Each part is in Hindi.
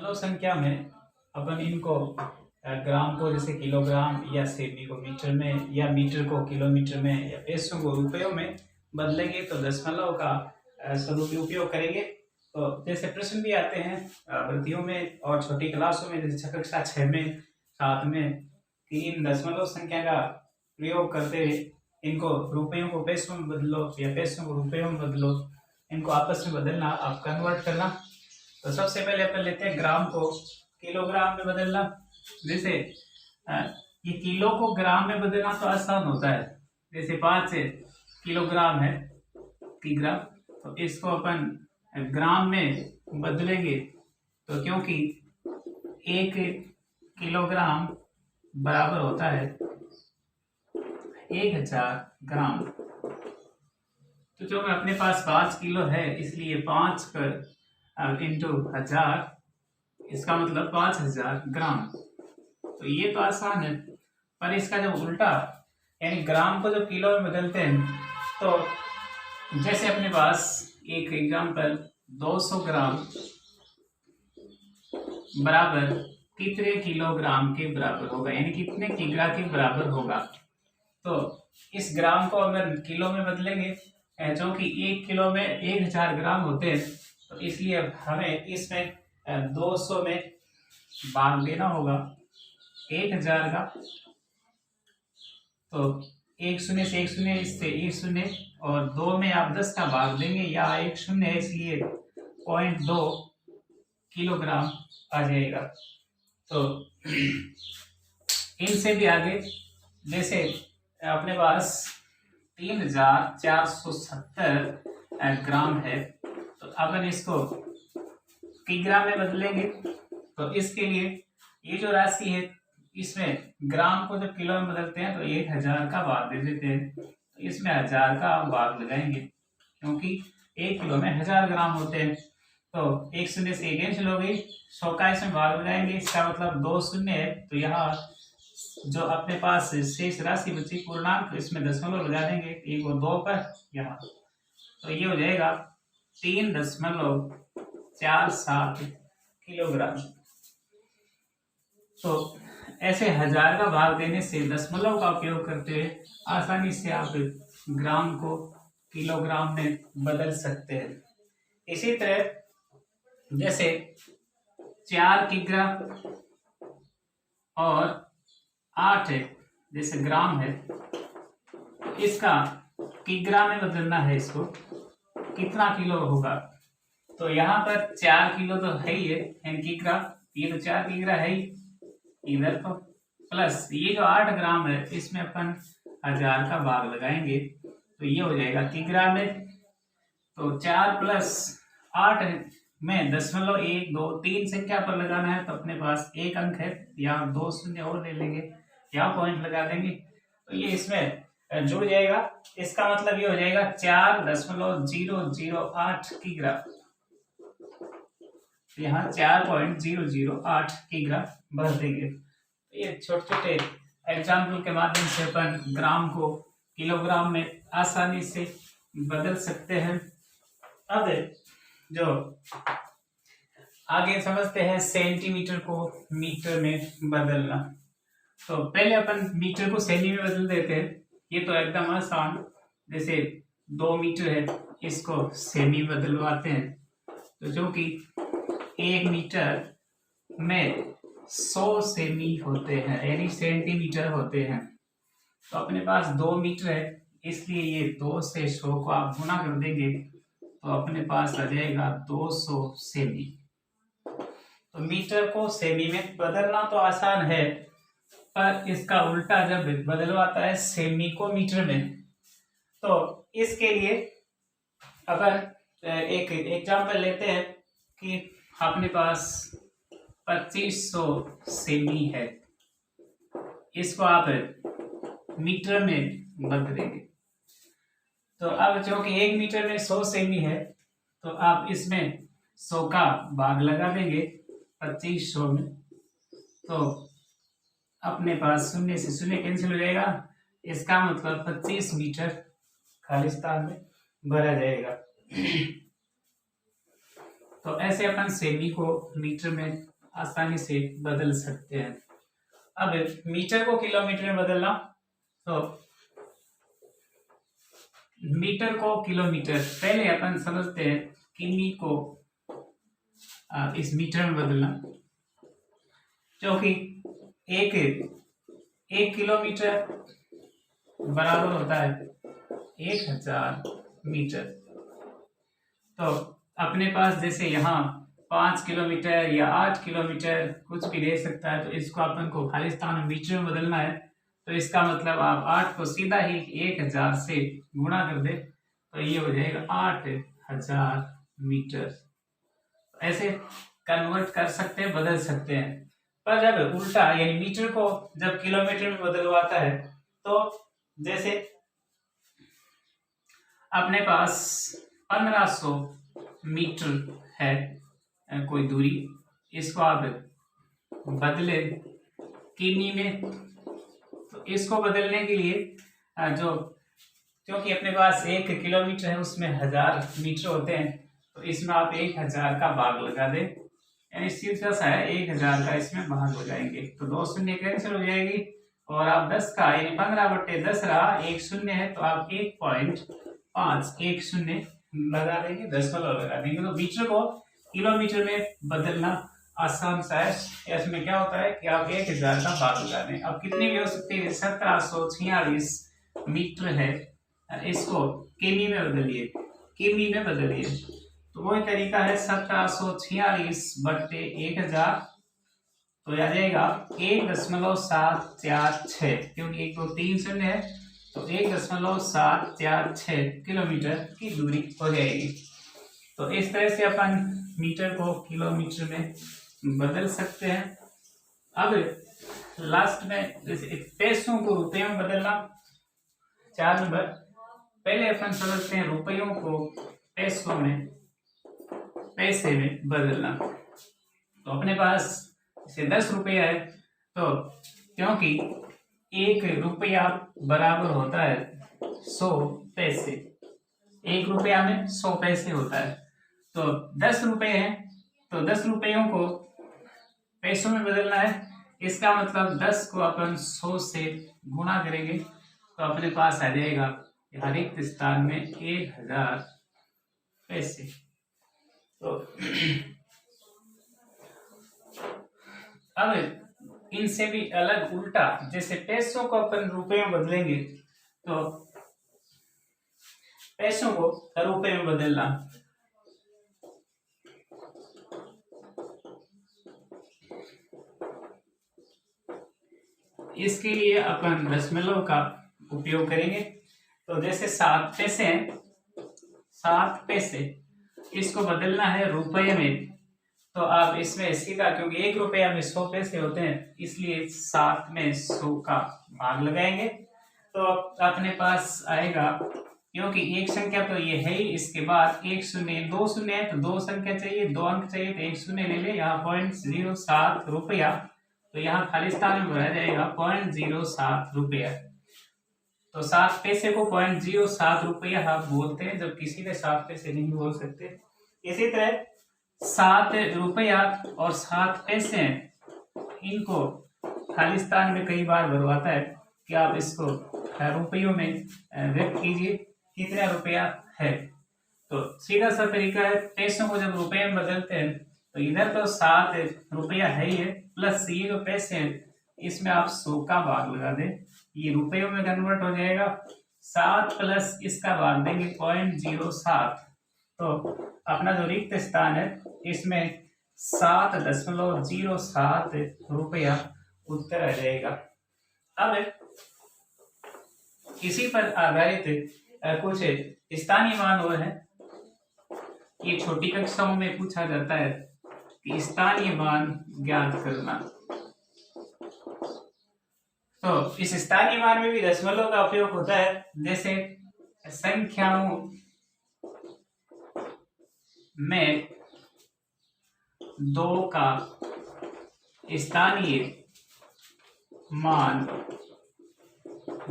दशमलव संख्या में अपन इनको ग्राम को जैसे किलोग्राम या सेमी को मीटर में या मीटर को किलोमीटर में या पैसों को रुपयों में बदलेंगे तो दशमलव का स्वरूप उपयोग करेंगे। तो जैसे प्रश्न भी आते हैं वृत्तियों में और छोटी क्लासों में, जैसे कक्षा 6 में 7 में, कि इन दशमलव संख्या का प्रयोग करते हुए इनको रुपयों को पैसों में बदलो या पैसों को रुपयों में बदलो, इनको आपस में बदलना, आप कन्वर्ट करना। तो सबसे पहले अपन लेते हैं ग्राम को किलोग्राम में बदलना। जैसे ये किलो को ग्राम में बदलना तो आसान होता है। जैसे 5 किलोग्राम है किग्रा, तो इसको अपन ग्राम में बदलेंगे तो क्योंकि 1 किलोग्राम बराबर होता है 1000 ग्राम। तो जो अपने पास 5 किलो है, इसलिए 5 पर इंटू 1000, इसका मतलब 5000 ग्राम। तो ये तो आसान है, पर इसका जब उल्टा यानी ग्राम को जब किलो में बदलते हैं, तो जैसे अपने पास एक एग्जांपल 200 ग्राम बराबर कितने किलोग्राम के बराबर होगा, यानी कितने किग्रा के बराबर होगा। तो इस ग्राम को अगर किलो में बदलेंगे, जो कि 1 किलो में 1000 ग्राम होते हैं, तो इसलिए हमें इसमें 200 में भाग देना होगा 1000 का। तो 1 शून्य से 1 शून्य, इससे 1 शून्य, और 2 में आप 10 का भाग देंगे, या 1 शून्य है इसलिए 0.2 किलोग्राम आ जाएगा। तो इनसे भी आगे जैसे अपने पास 3470 ग्राम है, तो अपन इसको किग्रा में बदलेंगे। तो इसके लिए ये जो राशि है, इसमें ग्राम को जब किलो में बदलते हैं तो 1000 का भाग दे देते हैं, तो इसमें 1000 का भाग लगाएंगे, क्योंकि 1 किलो में 1000 ग्राम होते हैं। तो 1 शून्य से 1 कैंसिल हो गई, 100 का इसमें भाग लगाएंगे, इसका मतलब 2 शून्य है। तो यहाँ जो अपने पास शेष राशि बची पूर्णांक, इसमें दशमलव लगा देंगे 1 और 2 पर यहाँ, तो ये हो जाएगा 3.47 किलोग्राम। तो ऐसे 1000 का भाग देने से दशमलव का उपयोग करते हुए आसानी से आप ग्राम को किलोग्राम में बदल सकते हैं। इसी तरह जैसे 4 किग्रा और 8 जैसे ग्राम है, इसका किग्रा में बदलना है, इसको कितना किलो होगा। तो यहाँ पर 4 किलो तो है ही है, यानी किग्रा, ये तो 4 किग्रा है ही इधर, तो प्लस ये जो 8 ग्राम है, इसमें अपन 1000 का भाग लगाएंगे, तो ये हो जाएगा किग्रा में। तो 4 प्लस 8 में 0.123 संख्या पर लगाना है, तो अपने पास 1 अंक है, यहाँ 2 शून्य और ले लेंगे, यहाँ पॉइंट लगा देंगे, तो ये इसमें जुड़ जाएगा। इसका मतलब ये हो जाएगा 4.008 किग्रा। यहाँ 4.008 किग्रा भर देंगे। ये छोटे छोटे एग्जाम्पल के माध्यम से अपन ग्राम को किलोग्राम में आसानी से बदल सकते हैं। अब जो आगे समझते हैं सेंटीमीटर को मीटर में बदलना। तो पहले अपन मीटर को सेमी में बदल देते हैं, ये तो एकदम आसान। जैसे 2 मीटर है, इसको सेमी बदलवाते हैं, तो जो कि 1 मीटर में 100 सेमी होते हैं, यानी सेंटीमीटर होते हैं। तो अपने पास 2 मीटर है, इसलिए ये 2 से 100 को आप गुना कर देंगे, तो अपने पास आ जाएगा 200 सेमी। तो मीटर को सेमी में बदलना तो आसान है, पर इसका उल्टा जब बदलवाता है सेमी को मीटर में, तो इसके लिए अगर एक एग्जांपल लेते हैं कि अपने पास 2500 सेमी है, इसको आप मीटर में बदल देंगे। तो अब जो कि 1 मीटर में 100 सेमी है, तो आप इसमें 100 का भाग लगा देंगे 2500 में, तो अपने पास 0 से 0 कैंसिल हो जाएगा, इसका मतलब 25 मीटर खालिस्तान में भरा जाएगा। तो ऐसे अपन सेमी को मीटर में आसानी से बदल सकते हैं। अब मीटर को किलोमीटर में बदलना, तो मीटर को किलोमीटर, पहले अपन समझते हैं किमी को इस मीटर में बदलना, क्योंकि एक किलोमीटर बराबर होता है 1000 मीटर। तो अपने पास जैसे यहाँ 5 किलोमीटर या 8 किलोमीटर कुछ भी दे सकता है, तो इसको अपन को खालिस्तान में मीटर में बदलना है। तो इसका मतलब आप 8 को सीधा ही 1000 से गुणा कर दे, तो ये हो जाएगा 8000 मीटर। ऐसे कन्वर्ट कर सकते हैं, बदल सकते हैं। पर जब उल्टा यानी मीटर को जब किलोमीटर में बदलवाता है, तो जैसे अपने पास 1500 मीटर है कोई दूरी, इसको आप बदले किमी में, तो इसको बदलने के लिए जो, क्योंकि अपने पास 1 किलोमीटर है उसमें 1000 मीटर होते हैं, तो इसमें आप 1000 का भाग लगा दें, यानी सीधा सा है 1000 का इसमें भाग हो जाएंगे, तो 2 शून्य कैंसिल हो जाएगी, और आप 10 का यानी 15/10 रहा, 1 शून्य है तो आप 1.5 1 शून्य लगा देंगे, दशमलव लगा देंगे। तो मीटर को किलोमीटर में बदलना आसान सा है। इसमें क्या होता है कि आप 1000 का भाग लगा दें। अब कितनी भी हो सकती है, 1746 मीटर है, इसको किमी में बदलिए, किमी में बदलिए, तो वही तरीका है 1746/1000, तो आ जाएगा 1.746, क्योंकि 1 2 3 शून्य है, तो 1.746 किलोमीटर की दूरी हो जाएगी। तो इस तरह से अपन मीटर को किलोमीटर में बदल सकते हैं। अब लास्ट में जैसे पैसों को रुपयों में बदलना, 4 नंबर, पहले अपन समझते हैं रुपयों को पैसों में, पैसे में बदलना। तो अपने पास जैसे 10 रुपया है, तो क्योंकि 1 रुपया बराबर होता है 100 पैसे, 1 रुपया में 100 पैसे होता है, तो 10 रुपए हैं, तो 10 रुपयों को पैसों में बदलना है। इसका मतलब 10 को अपन 100 से गुणा करेंगे, तो अपने पास आ जाएगा हर एक स्थान में 1000 पैसे। तो अब इनसे भी अलग उल्टा, जैसे पैसों को अपन रुपए में बदलेंगे, तो पैसों को रुपए में बदलना, इसके लिए अपन दशमलव का उपयोग करेंगे। तो जैसे 7 पैसे हैं, 7 पैसे, इसको बदलना है रुपये में, तो आप इसमें सीधा, क्योंकि 1 रुपया में 100 पैसे होते हैं, इसलिए 7 में 100 का भाग लगाएंगे, तो अपने पास आएगा, क्योंकि एक संख्या तो ये है ही, इसके बाद 1 शून्य 2 शून्य है, तो 2 संख्या चाहिए, 2 अंक चाहिए, तो 1 शून्य ले ले, यहाँ 0.07 रुपया, तो यहाँ खालिस्तान में भरा जाएगा 0.07 रुपया। तो 7 पैसे को 0.07 रुपया आप बोलते हैं, जब किसी ने 7 पैसे नहीं बोल सकते। इसी तरह 7 रुपया और 7 पैसे, इनको खालिस्तान में कई बार भरवाता है कि आप इसको रुपयों में व्यक्त कीजिए, कितना रुपया है। तो सीधा सा तरीका है, पैसों को जब रुपये में बदलते हैं, तो इधर तो 7 रुपया है ही है, प्लस ये जो पैसे हैं इसमें आप 100 का भाग लगा दें, ये रुपयों में कन्वर्ट हो जाएगा। 7 प्लस इसका भाग देंगे 0.07, तो अपना जो रिक्त स्थान है इसमें 7.07 रुपया उत्तर आ जाएगा। अब इसी पर आधारित कुछ स्थानीय मान और है, ये छोटी कक्षाओं में पूछा जाता है कि स्थानीय मान ज्ञात करना। तो इस स्थानीय मान में भी दशमलव का उपयोग होता है, जैसे संख्याओं में 2 का स्थानीय मान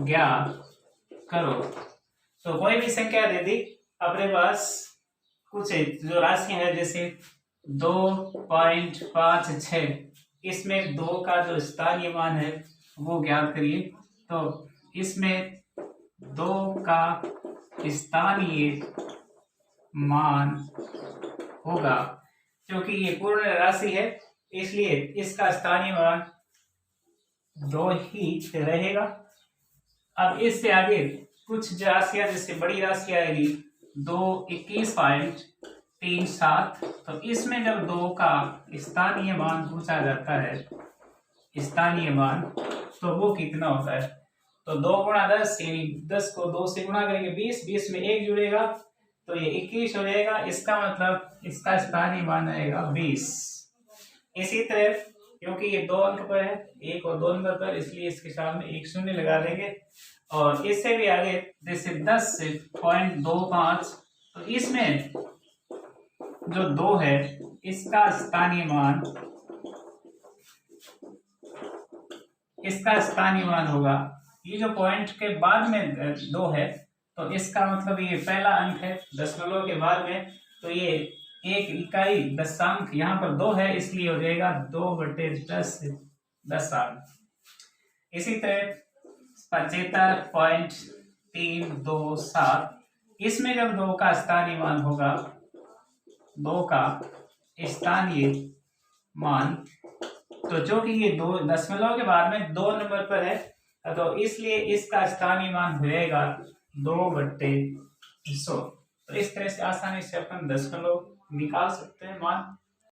ज्ञात करो। तो कोई भी संख्या दे दी अपने पास, कुछ जो राशियां है जैसे 2.56, इसमें 2 का जो स्थानीय मान है वो ज्ञात करिए। तो इसमें 2 का स्थानीय मान होगा, क्योंकि ये पूर्ण राशि है इसलिए इसका स्थानीय मान 2 ही रहेगा। अब इससे आगे कुछ राशियां, जैसे बड़ी राशि आएगी 21.37, तो इसमें जब 2 का स्थानीय मान पूछा जाता है, स्थानीय मान, तो वो कितना होता है? तो 2 गुणा 10, यानी 10 को 2 से गुणा करेंगे 20, 20 में 1 जुड़ेगा तो ये 21 हो जाएगा। इसका मतलब इसका स्थानीय मान आएगा 20। इसी तरह क्योंकि ये 2 अंक पर है, 1 और 2 नंबर पर, इसलिए इसके सामने एक शून्य लगा देंगे। और इससे भी आगे जैसे 10.25, तो इसमें जो 2 है इसका स्थानीय मान होगा, ये जो पॉइंट के बाद में 2 है तो इसका मतलब ये पहला अंक है दशमलव के बाद में, तो ये 1 इकाई दशांक यहाँ पर 2 है इसलिए हो जाएगा 2/10 दशांक। इसी तरह 75.327, इसमें जब 2 का स्थानीय मान होगा, 2 का स्थानीय मान, तो जो कि ये 2 दशमलव के बाद में 2 नंबर पर है, तो इसलिए इसका स्थानीय मान हो जाएगा 2/100। तो इस तरह से आसानी से अपन दशमलव निकाल सकते हैं मान।